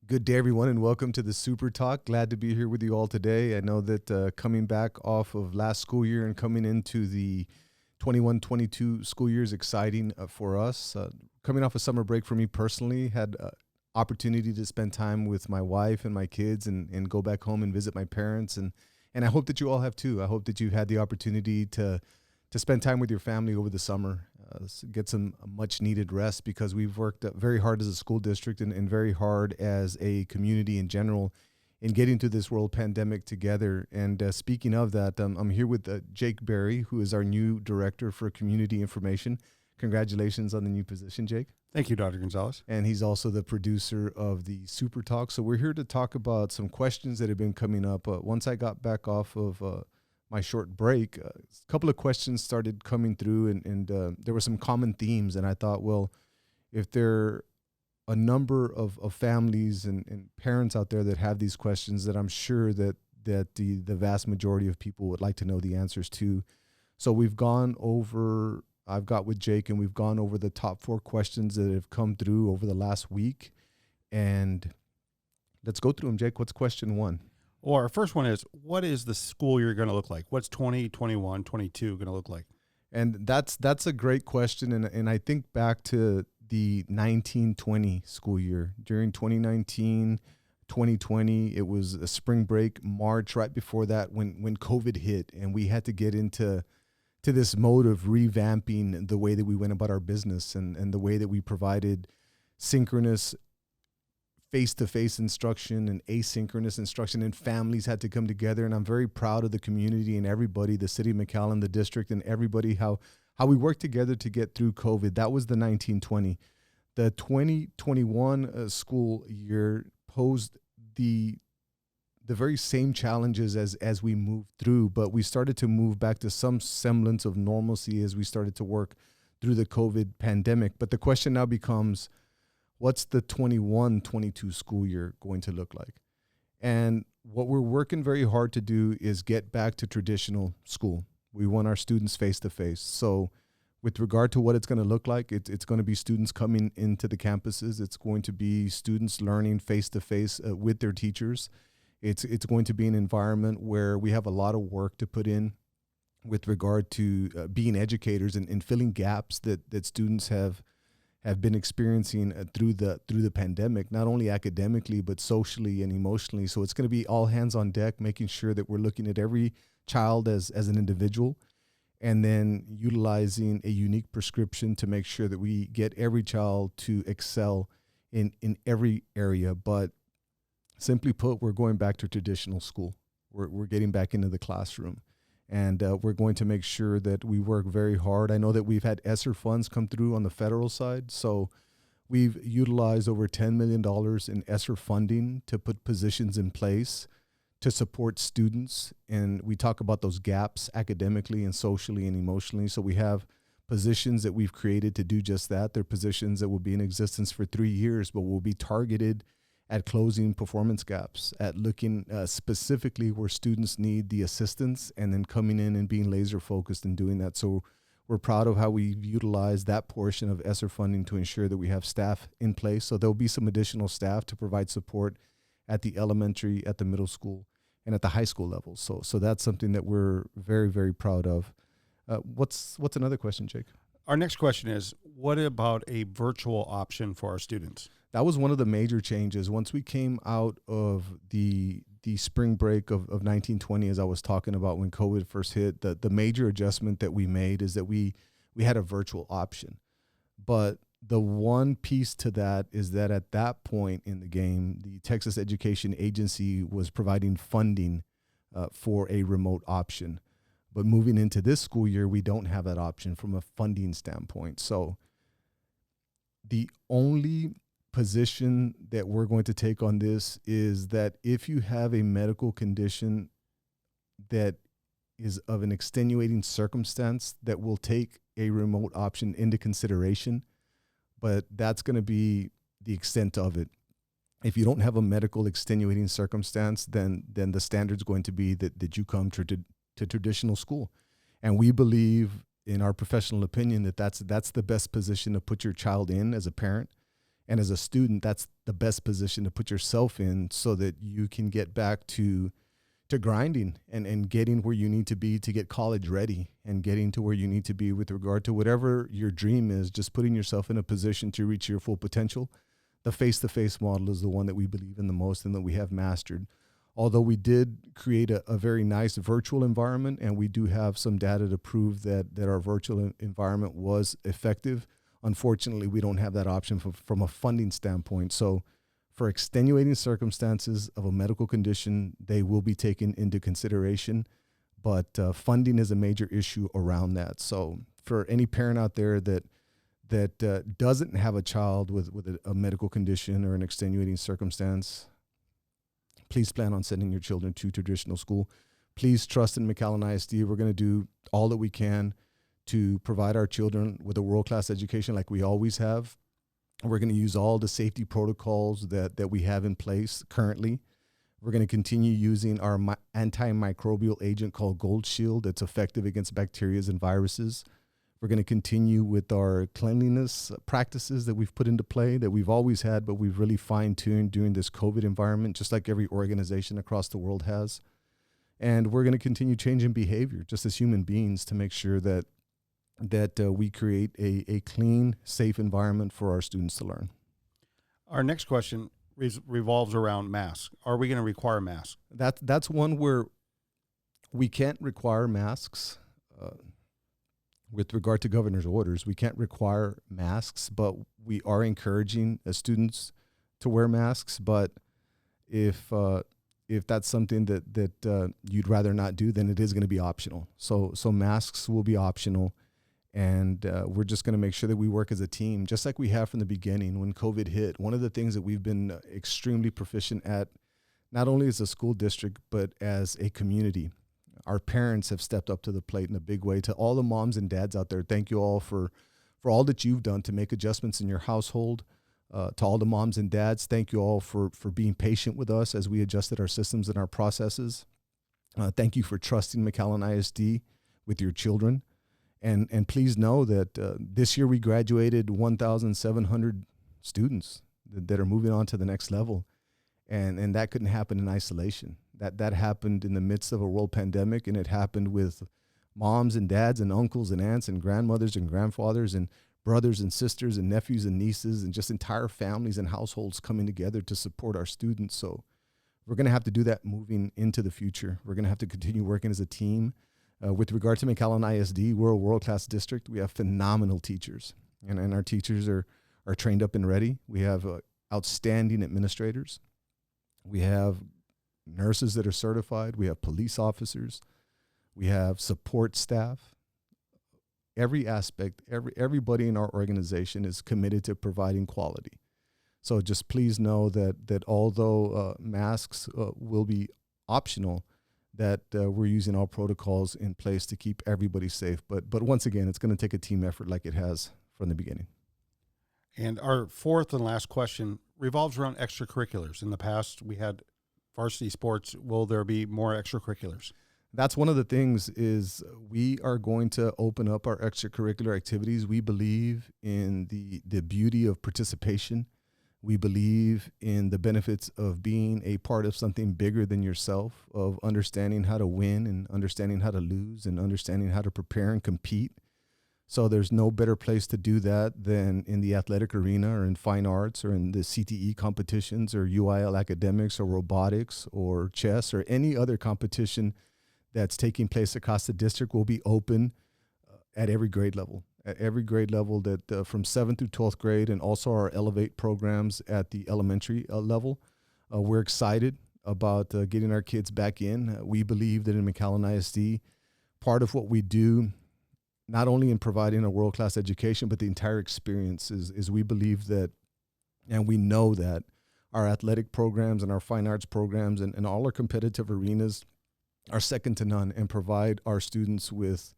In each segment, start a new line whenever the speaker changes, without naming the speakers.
Good day, everyone, and welcome to the SuperTalk. Glad to be here with you all today. I know that coming back off of last school year and coming into the 21-22 school year is exciting for us. Coming off a summer break for me personally, had opportunity to spend time with my wife and my kids and go back home and visit my parents. And I hope that you all have too. I hope that you've had the opportunity to spend time with your family over the summer. Get some much needed rest because we've worked very hard as a school district and very hard as a community in general in getting through this world pandemic together. And speaking of that, I'm here with Jake Berry, who is our new director for community information. Congratulations on the new position, Jake.
Thank you, Dr. Gonzalez.
And he's also the producer of the Super Talk. So we're here to talk about some questions that have been coming up. Once I got back off of my short break, a couple of questions started coming through and there were some common themes. And I thought, well, if there are a number of families and parents out there that have these questions that I'm sure that the vast majority of people would like to know the answers to. So I've got with Jake and we've gone over the top 4 questions that have come through over the last week. And let's go through them, Jake. What's question 1?
Or our first one is, what is the school year going to look like? What's 20, 21, 22 going to look like?
And that's a great question. And I think back to the 1920 school year. During 2019, 2020, it was a spring break, March, right before that when COVID hit. And we had to get into this mode of revamping the way that we went about our business and the way that we provided synchronous face-to-face instruction and asynchronous instruction, and families had to come together. And I'm very proud of the community and everybody, the city of McAllen, the district, and everybody, how we worked together to get through COVID. That was the 1920. The 2021 school year posed the very same challenges as we moved through, but we started to move back to some semblance of normalcy as we started to work through the COVID pandemic. But the question now becomes, what's the 21-22 school year going to look like? And what we're working very hard to do is get back to traditional school. We want our students face-to-face. So with regard to what it's going to look like, it's going to be students coming into the campuses. It's going to be students learning face-to-face with their teachers. It's going to be an environment where we have a lot of work to put in with regard to being educators and filling gaps that students have been experiencing through the pandemic, not only academically, but socially and emotionally. So it's going to be all hands on deck, making sure that we're looking at every child as an individual and then utilizing a unique prescription to make sure that we get every child to excel in every area. But simply put, we're going back to traditional school. We're getting back into the classroom. And we're going to make sure that we work very hard. I know that we've had ESSER funds come through on the federal side. So we've utilized over $10 million in ESSER funding to put positions in place to support students. And we talk about those gaps academically and socially and emotionally. So we have positions that we've created to do just that. They're positions that will be in existence for 3 years, but will be targeted at closing performance gaps, at looking specifically where students need the assistance and then coming in and being laser focused in doing that. So we're proud of how we utilize that portion of ESSER funding to ensure that we have staff in place. So there'll be some additional staff to provide support at the elementary, at the middle school, and at the high school level. So that's something that we're very, very proud of. What's another question, Jake?
Our next question is, what about a virtual option for our students?
That was one of the major changes. Once we came out of the spring break of 1920, as I was talking about when COVID first hit, the major adjustment that we made is that we had a virtual option. But the one piece to that is that at that point in the game, the Texas Education Agency was providing funding for a remote option. But moving into this school year, we don't have that option from a funding standpoint. So the only position that we're going to take on this is that if you have a medical condition that is of an extenuating circumstance, that will take a remote option into consideration, but that's going to be the extent of it. If you don't have a medical extenuating circumstance, then the standard's going to be that you come to traditional school. And we believe, in our professional opinion, that's the best position to put your child in as a parent. And as a student, that's the best position to put yourself in so that you can get back to grinding and getting where you need to be to get college ready, and getting to where you need to be with regard to whatever your dream is, just putting yourself in a position to reach your full potential. The face-to-face model is the one that we believe in the most and that we have mastered. Although we did create a very nice virtual environment, and we do have some data to prove that our virtual environment was effective, unfortunately, we don't have that option from a funding standpoint. So for extenuating circumstances of a medical condition, they will be taken into consideration, but funding is a major issue around that. So for any parent out there that doesn't have a child with a medical condition or an extenuating circumstance, please plan on sending your children to traditional school. Please trust in McAllen ISD. We're going to do all that we can to provide our children with a world-class education like we always have. We're going to use all the safety protocols that we have in place currently. We're going to continue using our antimicrobial agent called Gold Shield that's effective against bacteria and viruses. We're going to continue with our cleanliness practices that we've put into play, that we've always had, but we've really fine-tuned during this COVID environment, just like every organization across the world has. And we're going to continue changing behavior just as human beings to make sure that we create a clean, safe environment for our students to learn.
Our next question revolves around masks. Are we going to require masks?
That's one where we can't require masks. With regard to governor's orders, we can't require masks, but we are encouraging students to wear masks. But if that's something that you'd rather not do, then it is going to be optional. So masks will be optional. And we're just going to make sure that we work as a team, just like we have from the beginning when COVID hit. One of the things that we've been extremely proficient at, not only as a school district, but as a community, our parents have stepped up to the plate in a big way. To all the moms and dads out there, thank you all for all that you've done to make adjustments in your household. To all the moms and dads, thank you all for being patient with us as we adjusted our systems and our processes. Thank you for trusting McAllen ISD with your children. And please know that this year we graduated 1,700 students that are moving on to the next level. And that couldn't happen in isolation. That happened in the midst of a world pandemic, and it happened with moms and dads and uncles and aunts and grandmothers and grandfathers and brothers and sisters and nephews and nieces and just entire families and households coming together to support our students. So we're going to have to do that moving into the future. We're going to have to continue working as a team. With regard to McAllen ISD, we're a world-class district. We have phenomenal teachers, and our teachers are trained up and ready. We have outstanding administrators. We have nurses that are certified. We have police officers. We have support staff. Every aspect, everybody in our organization is committed to providing quality. So just please know that although masks will be optional, that we're using all protocols in place to keep everybody safe. But once again, it's going to take a team effort like it has from the beginning.
And our fourth and last question revolves around extracurriculars. In the past, we had varsity sports. Will there be more extracurriculars?
That's one of the things is we are going to open up our extracurricular activities. We believe in the beauty of participation. We believe in the benefits of being a part of something bigger than yourself, of understanding how to win and understanding how to lose and understanding how to prepare and compete. So there's no better place to do that than in the athletic arena or in fine arts or in the CTE competitions or UIL academics or robotics or chess or any other competition that's taking place across the district will be open at every grade level. At every grade level that from 7th through 12th grade, and also our Elevate programs at the elementary level. We're excited about getting our kids back in. We believe that in McAllen ISD, part of what we do, not only in providing a world-class education, but the entire experience is we believe that, and we know that our athletic programs and our fine arts programs and all our competitive arenas are second to none and provide our students with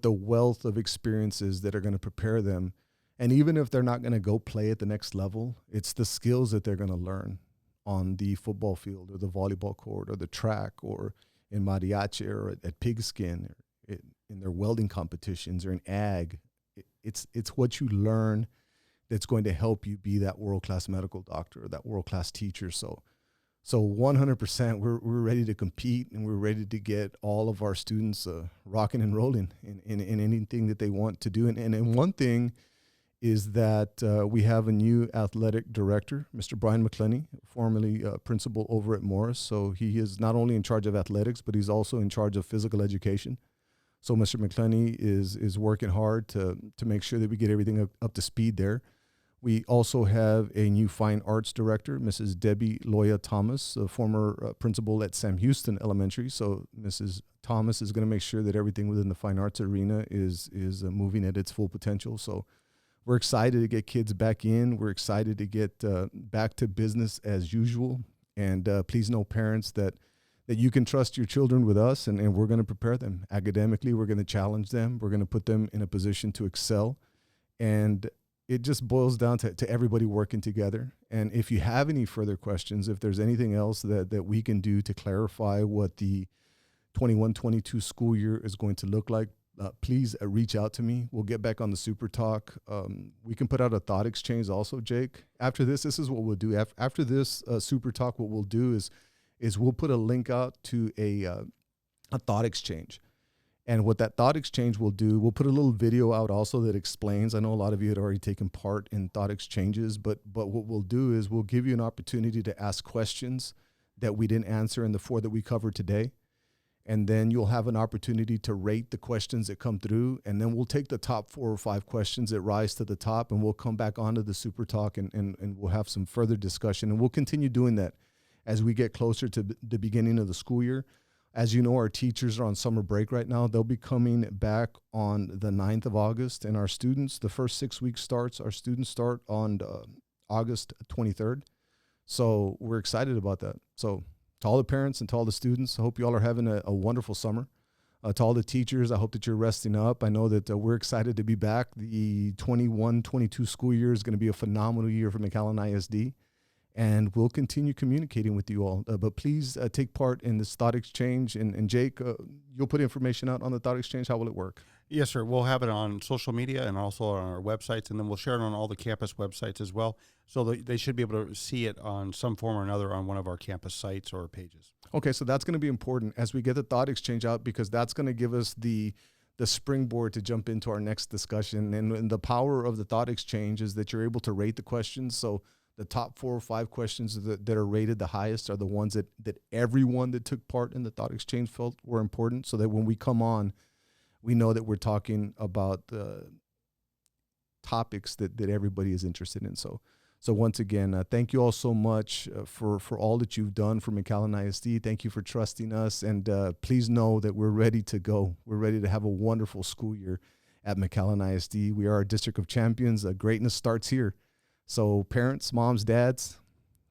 the wealth of experiences that are going to prepare them. And even if they're not going to go play at the next level, it's the skills that they're going to learn on the football field or the volleyball court or the track or in mariachi or at pigskin or in their welding competitions or in ag. It's what you learn that's going to help you be that world-class medical doctor or that world-class teacher. So 100%, we're ready to compete, and we're ready to get all of our students rocking and rolling in anything that they want to do. And one thing is that we have a new athletic director, Mr. Brian McAllen, formerly principal over at Morris. So he is not only in charge of athletics, but he's also in charge of physical education. So Mr. McAllen is working hard to make sure that we get everything up to speed there. We also have a new fine arts director, Mrs. Debbie Loya Thomas, a former principal at Sam Houston Elementary. So Mrs. Thomas is going to make sure that everything within the fine arts arena is moving at its full potential. So we're excited to get kids back in. We're excited to get back to business as usual. And please know, parents, that you can trust your children with us, and we're going to prepare them academically. We're going to challenge them. We're going to put them in a position to excel. And it just boils down to everybody working together. And if you have any further questions, if there's anything else that we can do to clarify what the 21-22 school year is going to look like, please reach out to me. We'll get back on the SuperTalk. We can put out a thought exchange also, Jake. After this is what we'll do. After this SuperTalk, what we'll do is we'll put a link out to a thought exchange. And what that thought exchange will do, we'll put a little video out also that explains. I know a lot of you had already taken part in thought exchanges, but what we'll do is we'll give you an opportunity to ask questions that we didn't answer in the 4 that we covered today. And then you'll have an opportunity to rate the questions that come through. And then we'll take the top 4 or 5 questions that rise to the top, and we'll come back onto the SuperTalk and we'll have some further discussion. And we'll continue doing that as we get closer to the beginning of the school year. As you know, our teachers are on summer break right now. They'll be coming back on the 9th of August. And our students, the first 6 weeks our students start on August 23rd. So we're excited about that. So to all the parents and to all the students, I hope you all are having a wonderful summer. To all the teachers, I hope that you're resting up. I know that we're excited to be back. The 21-22 school year is going to be a phenomenal year for McAllen ISD. And we'll continue communicating with you all. But please take part in this thought exchange. And Jake, you'll put information out on the thought exchange. How will it work?
Yes, sir. We'll have it on social media and also on our websites, and then we'll share it on all the campus websites as well. So they should be able to see it on some form or another on one of our campus sites or pages.
Okay, so that's going to be important as we get the thought exchange out, because that's going to give us the springboard to jump into our next discussion. And the power of the thought exchange is that you're able to rate the questions. So the top 4 or 5 questions that are rated the highest are the ones that everyone that took part in the thought exchange felt were important, so that when we come on, we know that we're talking about topics that everybody is interested in. So once again, thank you all so much for all that you've done for McAllen ISD. Thank you for trusting us, and please know that we're ready to go. We're ready to have a wonderful school year at McAllen ISD. We are a district of champions. Greatness starts here. So parents, moms, dads,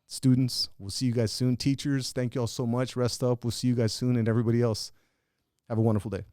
students, we'll see you guys soon. Teachers, thank you all so much. Rest up. We'll see you guys soon. And everybody else, have a wonderful day.